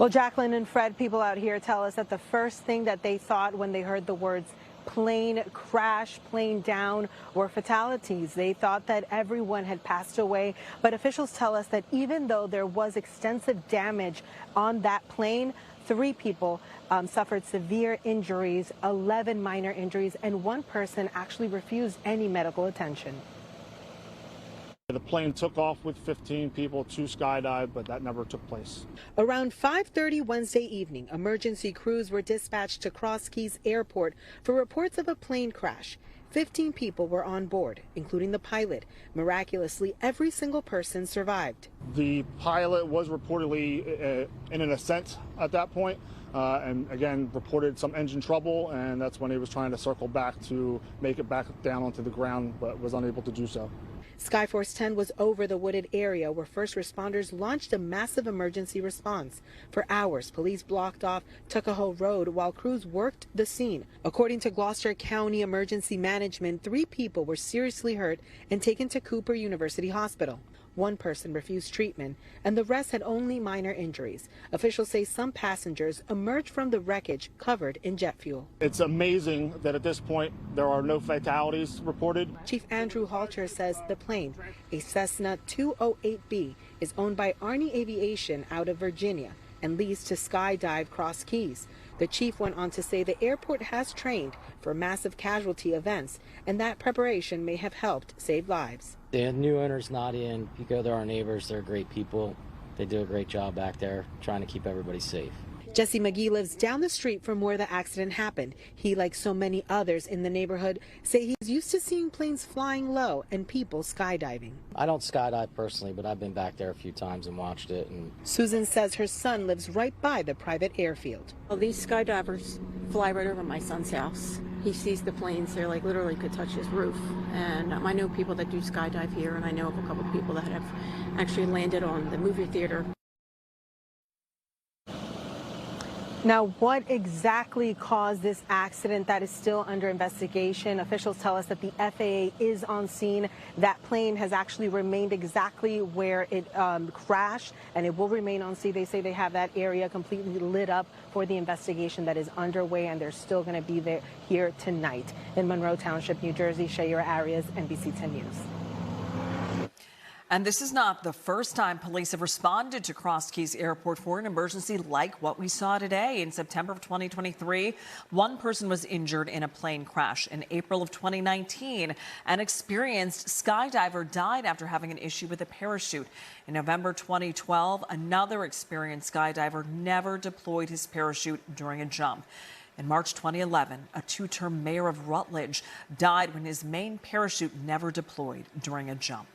Well, Jacqueline and Fred, people out here tell us that the first thing that they thought when they heard the words plane crash, plane down, were fatalities. They thought that everyone had passed away. But officials tell us that even though there was extensive damage on that plane, 3 people suffered severe injuries, 11 minor injuries, and 1 person actually refused any medical attention. The plane took off with 15 people to skydive, but that never took place. Around 5:30 Wednesday evening, emergency crews were dispatched to Cross Keys Airport for reports of a plane crash. 15 people were on board, including the pilot. Miraculously, every single person survived. The pilot was reportedly in an ascent at that point, and again reported some engine trouble, and that's when he was trying to circle back to make it back down onto the ground, but was unable to do so. Skyforce 10 was over the wooded area where first responders launched a massive emergency response. For hours, police blocked off Tuckahoe Road while crews worked the scene. According to Gloucester County Emergency Management, 3 people were seriously hurt and taken to Cooper University Hospital. 1 person refused treatment, and the rest had only minor injuries. Officials say some passengers emerged from the wreckage covered in jet fuel. It's amazing that at this point there are no fatalities reported. Chief Andrew Halter says the plane, a Cessna 208B, is owned by Army Aviation out of Virginia and leased to Skydive Cross Keys. The chief went on to say the airport has trained for massive casualty events, and that preparation may have helped save lives. The new owner's not in. You go there, our neighbors, they're great people. They do a great job back there trying to keep everybody safe. Jesse McGee lives down the street from where the accident happened. He, like so many others in the neighborhood, say he's used to seeing planes flying low and people skydiving. I don't skydive personally, but I've been back there a few times and watched it. Susan says her son lives right by the private airfield. Well, these skydivers fly right over my son's house. He sees the planes, they're like literally could touch his roof. And I know people that do skydive here, and I know of a couple of people that have actually landed on the movie theater. Now, what exactly caused this accident? That is still under investigation. Officials tell us that the FAA is on scene. That plane has actually remained exactly where it crashed, and it will remain on scene. They say they have that area completely lit up for the investigation that is underway, and they're still going to be there here tonight. In Monroe Township, New Jersey, Shaira, Arias, NBC 10 News. And this is not the first time police have responded to Cross Keys Airport for an emergency like what we saw today. In September of 2023, 1 person was injured in a plane crash. In April of 2019, an experienced skydiver died after having an issue with a parachute. In November 2012, another experienced skydiver never deployed his parachute during a jump. In March 2011, a 2-term mayor of Rutledge died when his main parachute never deployed during a jump.